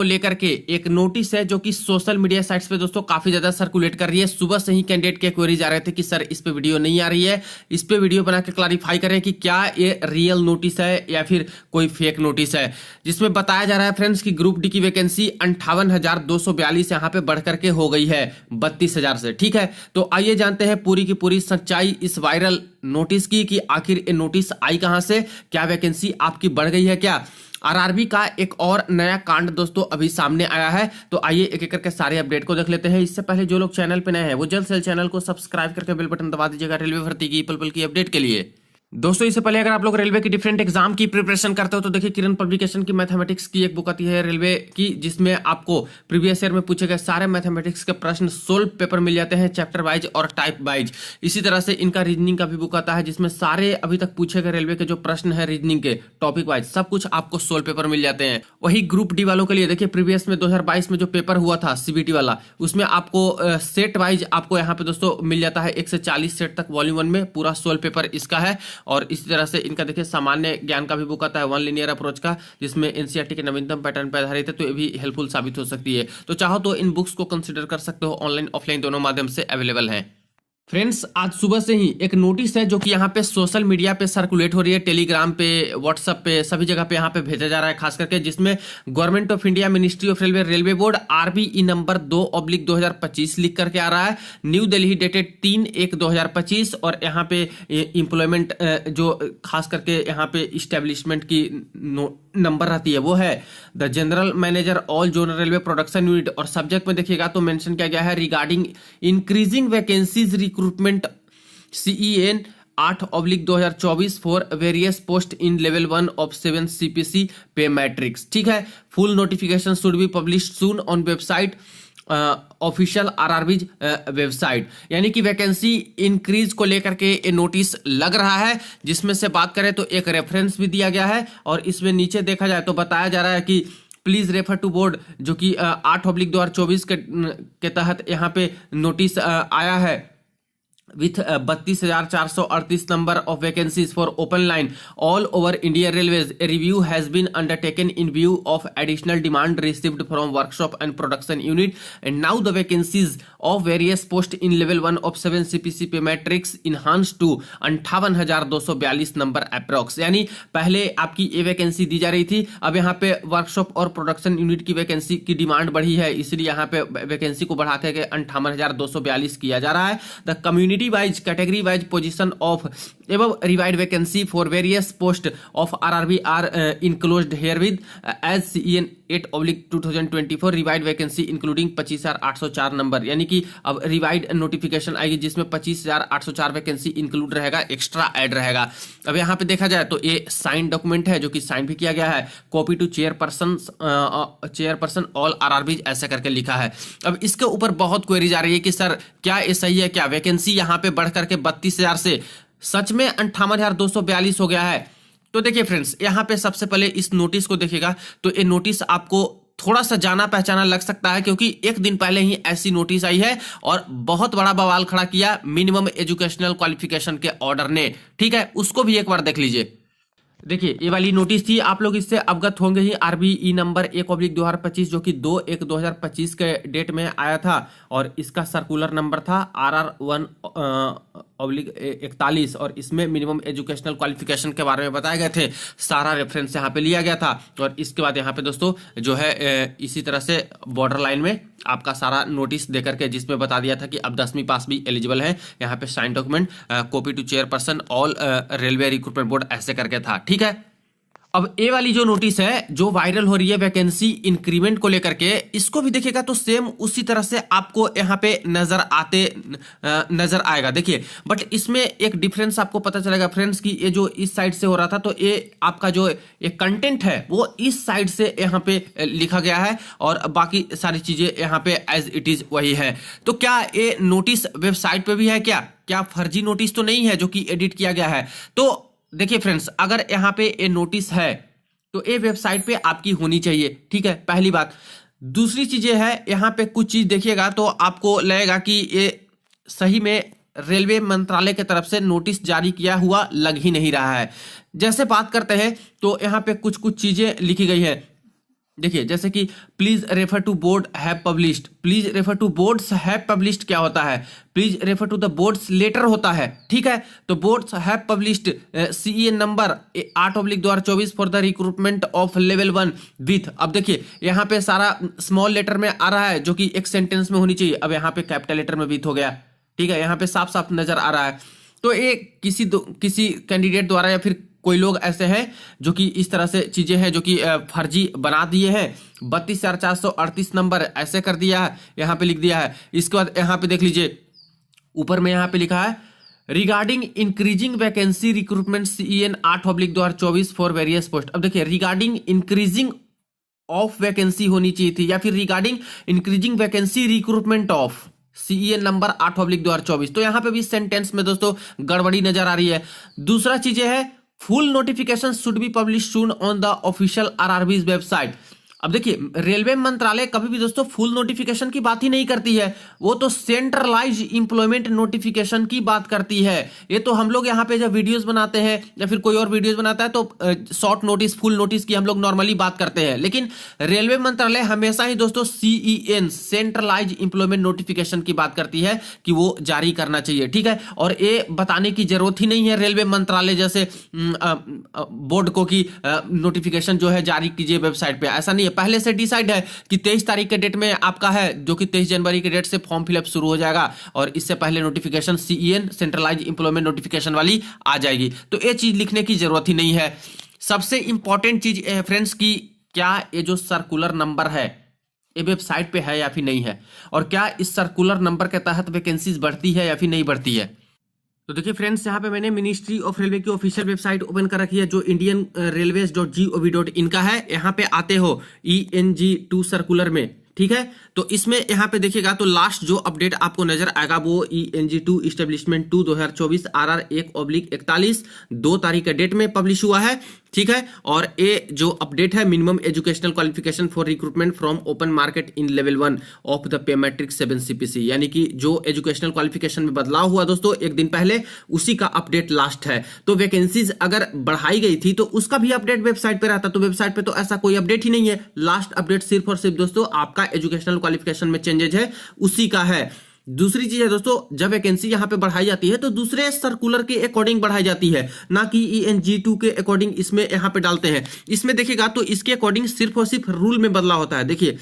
को लेकर के एक नोटिस है जो कि सोशल मीडिया साइट्स पे दोस्तों काफी ज्यादा सर्कुलेट कर रही है। सुबह से ही कैंडिडेट के क्वेरीज आ रहे थे कि सर इस पे वीडियो नहीं आ रही है, इस पे वीडियो बना के क्लैरिफाई करें कि क्या ये रियल नोटिस है या फिर कोई फेक नोटिस है। जिसमें बताया जा रहा है फ्रेंड्स कि ग्रुप डी की वैकेंसी 58,242 यहाँ पे बढ़ करके हो गई है 32,000 से। ठीक है, तो आइए जानते हैं पूरी की पूरी सच्चाई इस वायरल नोटिस की कि आखिर ये नोटिस आई कहां से, क्या वैकेंसी आपकी बढ़ गई है क्या। आरआरबी का एक और नया कांड दोस्तों अभी सामने आया है, तो आइए एक एक करके सारे अपडेट को देख लेते हैं। इससे पहले जो लोग चैनल पे नए हैं वो जल्द से जल्द चैनल को सब्सक्राइब करके बेल बटन दबा दीजिएगा रेलवे भर्ती की पल पल की अपडेट के लिए। दोस्तों इससे पहले अगर आप लोग रेलवे की डिफरेंट एग्जाम की प्रिपरेशन करते हो तो देखिए किरण पब्लिकेशन की मैथमेटिक्स की एक बुक आती है रेलवे की, जिसमें आपको प्रीवियस ईयर में पूछे गए सारे मैथमेटिक्स के प्रश्न सोल्व पेपर मिल जाते हैं चैप्टर वाइज और टाइप वाइज। इसी तरह से इनका रीजनिंग का भी बुक आता है जिसमें सारे अभी तक पूछे गए रेलवे के जो प्रश्न है रीजनिंग के टॉपिक वाइज सब कुछ आपको सोल्व पेपर मिल जाते हैं। वही ग्रुप डी वालों के लिए देखिए प्रीवियस में 2022 में जो पेपर हुआ था सीबीटी वाला, उसमें आपको सेट वाइज आपको यहाँ पे दोस्तों मिल जाता है 1 से 40 सेट तक वॉल्यूम 1 में पूरा सोल्व पेपर इसका है। और इसी तरह से इनका देखिए सामान्य ज्ञान का भी बुक आता है वन लिनियर अप्रोच का, जिसमें एनसीईआरटी के नवीनतम पैटर्न पर आधारित है, तो ये भी हेल्पफुल साबित हो सकती है। तो चाहो तो इन बुक्स को कंसीडर कर सकते हो, ऑनलाइन ऑफलाइन दोनों माध्यम से अवेलेबल है। फ्रेंड्स आज सुबह से ही एक नोटिस है जो कि यहाँ पे सोशल मीडिया पे सर्कुलेट हो रही है, टेलीग्राम पे, व्हाट्सएप पे, सभी जगह पे यहाँ पे भेजा जा रहा है खास करके, जिसमें government of India ministry of railway railway board RBE number 2/2025 लिख करके आ रहा है, न्यू दिल्ली डेटेड 3/1/2025। और यहाँ पे एम्प्लॉयमेंट जो खास करके यहाँ पे इस्टेब्लिशमेंट की नंबर रहती है वो है the general manager all zonal railway production unit. और सब्जेक्ट में देखिएगा तो मेंशन किया गया है regarding increasing vacancies recruitment CEN 8/2024 for various post in level 1 of 7 CPC पे मैट्रिक्स। ठीक है, full notification should be published soon on website official RRB website. यानी कि वैकेंसी इंक्रीज को लेकर के ये नोटिस लग रहा है, जिसमें से बात करें तो एक रेफरेंस भी दिया गया है और इसमें नीचे देखा जाए तो बताया जा रहा है कि प्लीज रेफर टू बोर्ड, जो कि 8/2024 के तहत यहाँ पे नोटिस आया है with 32,438 number of vacancies for open line all over India Railways. A review has been undertaken in view of additional demand received from workshop and production unit, and now the vacancies of various posts in level 1 of 7 CPC पे matrix enhanced to 58,242 number approx. यानी पहले आपकी ये vacancy दी जा रही थी, अब यहाँ पे वर्कशॉप और प्रोडक्शन यूनिट की वैकेंसी की डिमांड बढ़ी है, इसलिए यहाँ पे वैकेंसी को बढ़ा के 58,242 किया जा रहा है। The community wise category wise position of एवं revised vacancy for various post of RRB are enclosed here with as CEN 8/2024 revised vacancy including 25,804 number. यानी कि अब रिवाइड नोटिफिकेशन आएगी जिसमें 25,804 वैकेंसी इंक्लूड रहेगा, एक्स्ट्रा ऐड रहेगा। अब यहाँ पे देखा जाए तो ये साइन डॉक्यूमेंट है जो कि साइन भी किया गया है, copy to chairperson all RRB ऐसा करके लिखा है। अब इसके ऊपर बहुत क्वेरीज आ रही है कि सर क्या ये सही है, क्या वैकेंसी यहाँ पे बढ़ करके 32,000 से सच में 58,242 हो गया है। तो देखिए फ्रेंड्स यहाँ पे सबसे पहले इस नोटिस को देखिएगा तो ये नोटिस आपको थोड़ा सा जाना पहचाना लग सकता है, क्योंकि एक दिन पहले ही ऐसी नोटिस आई है और बहुत बड़ा बवाल खड़ा किया मिनिमम एजुकेशनल क्वालिफिकेशन के ऑर्डर ने। ठीक है, उसको भी एक बार देख लीजिए। देखिए ये वाली नोटिस थी, आप लोग इससे अवगत होंगे ही, RBE नंबर 1/2025 जो कि 2/1/2025 के डेट में आया था और इसका सर्कुलर नंबर था RR1/41 और इसमें मिनिमम एजुकेशनल क्वालिफिकेशन के बारे में बताए गए थे, सारा रेफरेंस यहाँ पे लिया गया था। और इसके बाद यहाँ पे दोस्तों जो है इसी तरह से बॉर्डर लाइन में आपका सारा नोटिस देकर के जिसमें बता दिया था कि अब 10वीं पास भी एलिजिबल है। यहाँ पे sign document copy to chairperson all railway recruitment board ऐसे करके था। ठीक है, अब ये वाली जो नोटिस है जो वायरल हो रही है वैकेंसी इंक्रीमेंट को लेकर के, इसको भी देखिएगा तो सेम उसी तरह से आपको यहाँ पे नजर आएगा। देखिए बट इसमें एक डिफरेंस आपको पता चलेगा फ्रेंड्स कि ये जो इस साइड से हो रहा था तो ये आपका जो एक कंटेंट है वो इस साइड से यहाँ पे लिखा गया है और बाकी सारी चीजें यहाँ पे एज इट इज वही है। तो क्या ये नोटिस वेबसाइट पे भी है, क्या फर्जी नोटिस तो नहीं है जो कि एडिट किया गया है। तो देखिए फ्रेंड्स अगर यहाँ पे ये नोटिस है तो ये वेबसाइट पे आपकी होनी चाहिए। ठीक है, पहली बात। दूसरी चीजें है यहाँ पे कुछ चीज देखिएगा तो आपको लगेगा कि ये सही में रेलवे मंत्रालय की तरफ से नोटिस जारी किया हुआ लग ही नहीं रहा है। जैसे बात करते हैं तो यहाँ पे कुछ चीजें लिखी गई है, देखिए जैसे कि please refer to board have published, please refer to boards have published क्या होता है, please refer to the boards letter होता है, ठीक है। तो boards have published CEN number 8/2024 for the recruitment of level 1 with. अब देखिए यहाँ पे सारा स्मॉल लेटर में आ रहा है जो कि एक सेंटेंस में होनी चाहिए, अब यहाँ पे कैपिटल लेटर में विथ हो गया, ठीक है। यहाँ पे साफ साफ नजर आ रहा है। तो ये किसी कैंडिडेट द्वारा या फिर कोई लोग ऐसे हैं जो कि इस तरह से चीजें हैं जो कि फर्जी बना दिए हैं। 32,438 नंबर ऐसे कर दिया है, यहाँ पे लिख दिया है। इसके बाद यहाँ पे देख लीजिए ऊपर में यहाँ पे लिखा है regarding increasing vacancy recruitment CEN 8/2024 for various post. अब देखिए रिगार्डिंग इंक्रीजिंग ऑफ वैकेंसी होनी चाहिए थी, या फिर regarding increasing vacancy recruitment of CEN number 8/2024। तो यहाँ पे भी सेंटेंस में दोस्तों गड़बड़ी नजर आ रही है। दूसरा चीजें है full notification should be publish soon on the official RRB's website. अब देखिए रेलवे मंत्रालय कभी भी दोस्तों फुल नोटिफिकेशन की बात ही नहीं करती है, वो तो सेंट्रलाइज इंप्लॉयमेंट नोटिफिकेशन की बात करती है। ये तो हम लोग यहाँ पे जब वीडियोस बनाते हैं या फिर कोई और वीडियोस बनाता है तो शॉर्ट नोटिस फुल नोटिस की हम लोग नॉर्मली बात करते हैं, लेकिन रेलवे मंत्रालय हमेशा ही दोस्तों CEN सेंट्रलाइज इंप्लॉयमेंट नोटिफिकेशन की बात करती है कि वो जारी करना चाहिए, ठीक है। और ये बताने की जरूरत ही नहीं है रेलवे मंत्रालय जैसे बोर्ड को कि नोटिफिकेशन जो है जारी कीजिए वेबसाइट पे, ऐसा नहीं है। पहले से डिसाइड है कि 23 तारीख के डेट में आपका है, जो कि 23 जनवरी के डेट से फॉर्म फिलअप शुरू हो जाएगा और इससे पहले notification CEN centralise employment notification वाली आ जाएगी। तो ये चीज लिखने की जरूरत ही नहीं है। सबसे इंपॉर्टेंट चीज फ्रेंड्स की क्या ये जो सर्कुलर नंबर है ये वेबसाइट पे है या फिर नहीं है, और क्या इस सर्कुलर नंबर के तहत वैकेंसीज बढ़ती है या फिर नहीं बढ़ती है। तो देखिए फ्रेंड्स यहाँ पे मैंने मिनिस्ट्री ऑफ रेलवे की ऑफिशियल वेबसाइट ओपन कर रखी है जो indianrailways.gov.in का है। यहाँ पे आते हो ENG2 सर्कुलर में, ठीक है। तो इसमें यहाँ पे देखिएगा तो लास्ट जो अपडेट आपको नजर आएगा वो ENG2 इस्टेब्लिशमेंट 2 2024 RR 1/41 2 तारीख के डेट में पब्लिश हुआ है, ठीक है। और ये जो अपडेट है minimum educational qualification for recruitment from open market in level 1 of the pay matrix 7 CPC, यानी कि जो एजुकेशनल क्वालिफिकेशन में बदलाव हुआ दोस्तों एक दिन पहले, उसी का अपडेट लास्ट है। तो वैकेंसीज अगर बढ़ाई गई थी तो उसका भी अपडेट वेबसाइट पे रहता, तो वेबसाइट पे तो ऐसा कोई अपडेट ही नहीं है। लास्ट अपडेट सिर्फ और सिर्फ दोस्तों आपका एजुकेशनल क्वालिफिकेशन में चेंजेज है उसी का है। दूसरी चीज है दोस्तों जब वैकेंसी यहां पे बढ़ाई जाती है तो दूसरे सर्कुलर के अकॉर्डिंग बढ़ाई जाती है, ना कि ENG2 के अकॉर्डिंग इसमें यहां पे डालते हैं। इसमें देखिएगा तो इसके अकॉर्डिंग सिर्फ और सिर्फ रूल में बदलाव होता है। देखिए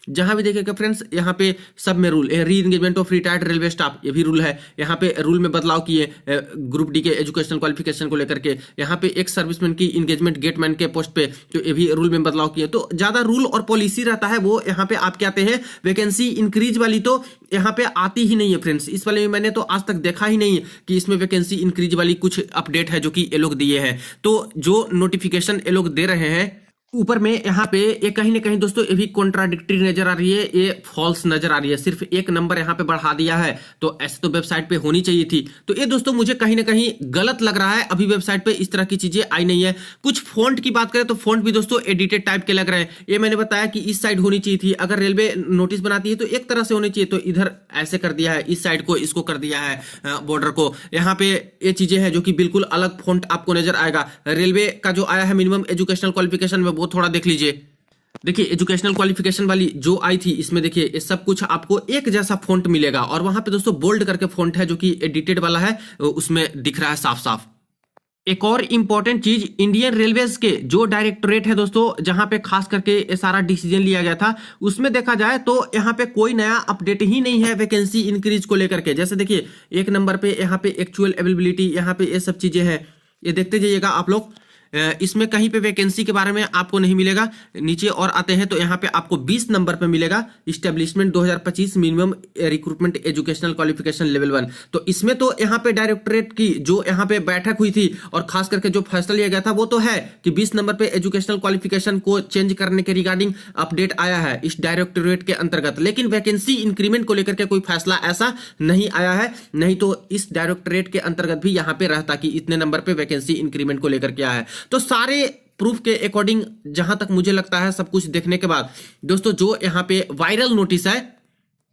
जहां भी देखिएगा फ्रेंड्स यहाँ पे सब में रूल, री engagement of retired railway staff ये भी रूल है। यहाँ पे रूल में बदलाव किए ग्रुप डी के एजुकेशनल क्वालिफिकेशन को लेकर के। यहाँ पे एक सर्विसमैन की इंगेजमेंट गेटमैन के पोस्ट पे तो ये भी रूल में बदलाव किए। तो ज्यादा रूल और पॉलिसी रहता है वो यहाँ पे आपके आते हैं। वैकेंसी इंक्रीज वाली तो यहाँ पे आती ही नहीं है फ्रेंड्स। इस वाले में मैंने तो आज तक देखा ही नहीं कि इसमें वैकेंसी इंक्रीज वाली कुछ अपडेट है जो कि ये लोग दिए हैं। तो जो नोटिफिकेशन ये लोग दे रहे हैं ऊपर में यहाँ पे ये कहीं ना कहीं दोस्तों ये भी कॉन्ट्राडिक्टरी नजर आ रही है, ये फॉल्स नजर आ रही है। सिर्फ एक नंबर यहाँ पे बढ़ा दिया है, तो ऐसे तो वेबसाइट पे होनी चाहिए थी। तो ये दोस्तों मुझे कहीं ना कहीं गलत लग रहा है। अभी वेबसाइट पे इस तरह की चीजें आई नहीं है। कुछ फॉन्ट की बात करें तो फॉन्ट भी दोस्तों एडिटेड टाइप के लग रहे हैं। ये मैंने बताया कि इस साइड होनी चाहिए थी, अगर रेलवे नोटिस बनाती है तो एक तरह से होनी चाहिए, तो इधर ऐसे कर दिया है, इस साइड को इसको कर दिया है बॉर्डर को। यहाँ पे ये चीजें हैं जो कि बिल्कुल अलग फॉन्ट आपको नजर आएगा। रेलवे का जो आया है मिनिमम एजुकेशनल क्वालिफिकेशन में वो थोड़ा देख लीजिए। देखिए एजुकेशनल क्वालिफिकेशन वाली जो आई थी इसमें देखिए ये सब कुछ आपको एक जैसा फॉन्ट मिलेगा, और वहां पे दोस्तों बोल्ड करके फॉन्ट है जो कि एडिटेड वाला है, उसमें दिख रहा है साफ साफ। एक और इंपॉर्टेंट चीज, इंडियन रेलवेज के जो डायरेक्टोरेट है दोस्तों जहां पे खास करके ये सारा डिसीजन लिया गया था, उसमें देखा जाए तो यहाँ पे कोई नया अपडेट ही नहीं है वैकेंसी इंक्रीज को लेकर के। जैसे देखिए एक नंबर पे यहाँ पे एक्चुअल अवेलेबिलिटी, यहाँ पे ये सब चीजें हैं, ये देखते जाइएगा आप लोग। इसमें कहीं पे वैकेंसी के बारे में आपको नहीं मिलेगा। नीचे और आते हैं तो यहाँ पे आपको 20 नंबर पे मिलेगा establishment 2025 minimum recruitment educational qualification level 1। तो इसमें तो यहाँ पे डायरेक्टोरेट की जो यहाँ पे बैठक हुई थी और खास करके जो फैसला लिया गया था वो तो है कि 20 नंबर पे एजुकेशनल क्वालिफिकेशन को चेंज करने के रिगार्डिंग अपडेट आया है इस डायरेक्टोरेट के अंतर्गत। लेकिन वैकेंसी इंक्रीमेंट को लेकर के कोई फैसला ऐसा नहीं आया है, नहीं तो इस डायरेक्टोरेट के अंतर्गत भी यहाँ पे रहता कि इतने नंबर पे वैकेंसी इंक्रीमेंट को लेकर के आया है। तो सारे प्रूफ के अकॉर्डिंग जहां तक मुझे लगता है सब कुछ देखने के बाद दोस्तों जो यहां पे वायरल नोटिस है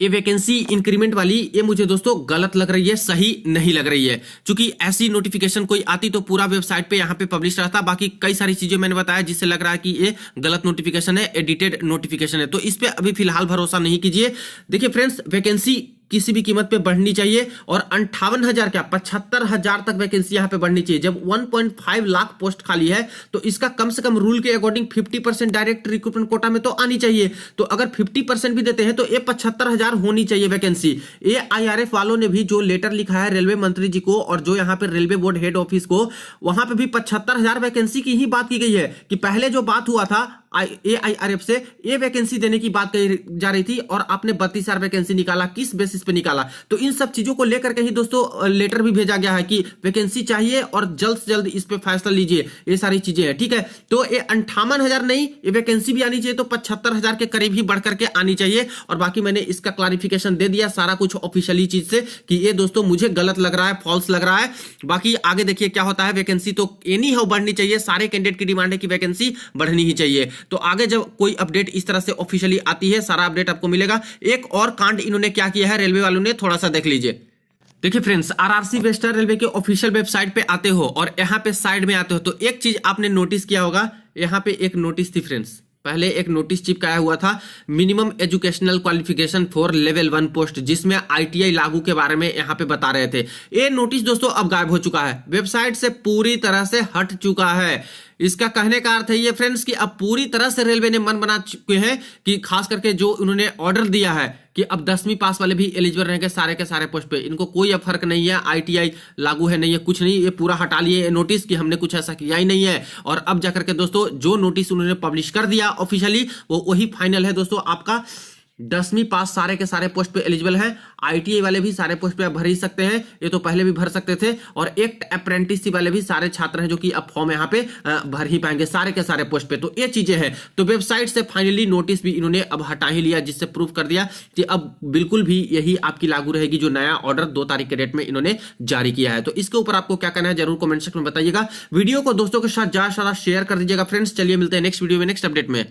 ये वैकेंसी इंक्रीमेंट वाली ये मुझे दोस्तों गलत लग रही है, सही नहीं लग रही है। क्योंकि ऐसी नोटिफिकेशन कोई आती तो पूरा वेबसाइट पे यहाँ पे पब्लिश रहता। बाकी कई सारी चीजें मैंने बताया जिससे लग रहा है कि ये गलत नोटिफिकेशन है, एडिटेड नोटिफिकेशन है, तो इस पे अभी फिलहाल भरोसा नहीं कीजिए। देखिए फ्रेंड्स, वैकेंसी किसी भी कीमत पे बढ़नी चाहिए और 58,000 क्या 75,000 तक वैकेंसी यहाँ पे बढ़नी चाहिए। जब 1.5 लाख पोस्ट खाली है तो इसका कम से कम रूल के अकॉर्डिंग 50% डायरेक्ट रिक्रूटमेंट कोटा में तो आनी चाहिए। तो अगर 50% भी देते हैं तो ये 75,000 होनी चाहिए वैकेंसी। ये IRF वालों ने भी जो लेटर लिखा है रेलवे मंत्री जी को और जो यहाँ पे रेलवे बोर्ड हेड ऑफिस को, वहां पे भी 75,000 वैकेंसी की ही बात की गई है। कि पहले जो बात हुआ था AIRF से ये वैकेंसी देने की बात कही जा रही थी और आपने 32,000 वैकेंसी निकाला, किस बेसिस पे निकाला? तो इन सब चीजों को लेकर के ही दोस्तों लेटर भी भेजा गया है कि वैकेंसी चाहिए और जल्द से जल्द इस पे फैसला लीजिए। ये सारी चीजें हैं, ठीक है। तो ये 58,000 नहीं, ये वैकेंसी भी आनी चाहिए तो 75,000 के करीब ही बढ़ करके आनी चाहिए। और बाकी मैंने इसका क्लैरिफिकेशन दे दिया सारा कुछ ऑफिशियली चीज से कि ये दोस्तों मुझे गलत लग रहा है, फॉल्स लग रहा है। बाकी आगे देखिए क्या होता है। वैकेंसी तो एनी हाउ बढ़नी चाहिए, सारे कैंडिडेट की डिमांड है कि वैकेंसी बढ़नी ही चाहिए। तो आगे जब कोई अपडेट इस तरह से ऑफिशियली आती है सारा अपडेट आपको मिलेगा। एक और कांड इन्होंने क्या किया है रेलवे वालों ने, थोड़ा सा देख लीजिए। देखिए फ्रेंड्स, आरआरसी वेस्टर्न रेलवे के ऑफिशियल वेबसाइट पे आते हो और यहाँ पे साइड में आते हो तो एक चीज आपने नोटिस किया होगा, यहाँ पे एक नोटिस थी फ्रेंड्स। पहले एक नोटिस चिपकाया हुआ था, minimum educational qualification for level 1 post, जिसमें ITI लागू के बारे में यहाँ पे बता रहे थे। ये नोटिस दोस्तों अब गायब हो चुका है, वेबसाइट से पूरी तरह से हट चुका है। इसका कहने का अर्थ है ये फ्रेंड्स कि अब पूरी तरह से रेलवे ने मन बना चुके हैं कि खास करके जो उन्होंने ऑर्डर दिया है कि अब 10वीं पास वाले भी एलिजिबल रहेंगे सारे के सारे पोस्ट पे। इनको कोई अब फर्क नहीं है, ITI लागू है नहीं है, कुछ नहीं, ये पूरा हटा लिए नोटिस कि हमने कुछ ऐसा किया ही नहीं है। और अब जाकर के दोस्तों जो नोटिस उन्होंने पब्लिश कर दिया ऑफिशियली वो वही फाइनल है दोस्तों। आपका 10वीं पास सारे के सारे पोस्ट पे एलिजिबल है। ITI वाले भी सारे पोस्ट पे आप भर ही सकते हैं, ये तो पहले भी भर सकते थे। और एक अप्रेंटिसशिप वाले भी सारे छात्र हैं जो कि अब फॉर्म यहाँ पे भर ही पाएंगे सारे के सारे पोस्ट पे। तो ये चीजें हैं। तो वेबसाइट से फाइनली नोटिस भी इन्होंने अब हटा ही लिया, जिससे प्रूफ कर दिया कि अब बिल्कुल भी यही आपकी लागू रहेगी जो नया ऑर्डर 2 तारीख के डेट में इन्होंने जारी किया है। तो इसके ऊपर आपको क्या कहना है जरूर कमेंट सेक्शन में बताइएगा। वीडियो को दोस्तों के साथ ज्यादा शेयर कर दीजिएगा फ्रेंड्स। चलिए मिलते हैं नेक्स्ट वीडियो में नेक्स्ट अपडेट में।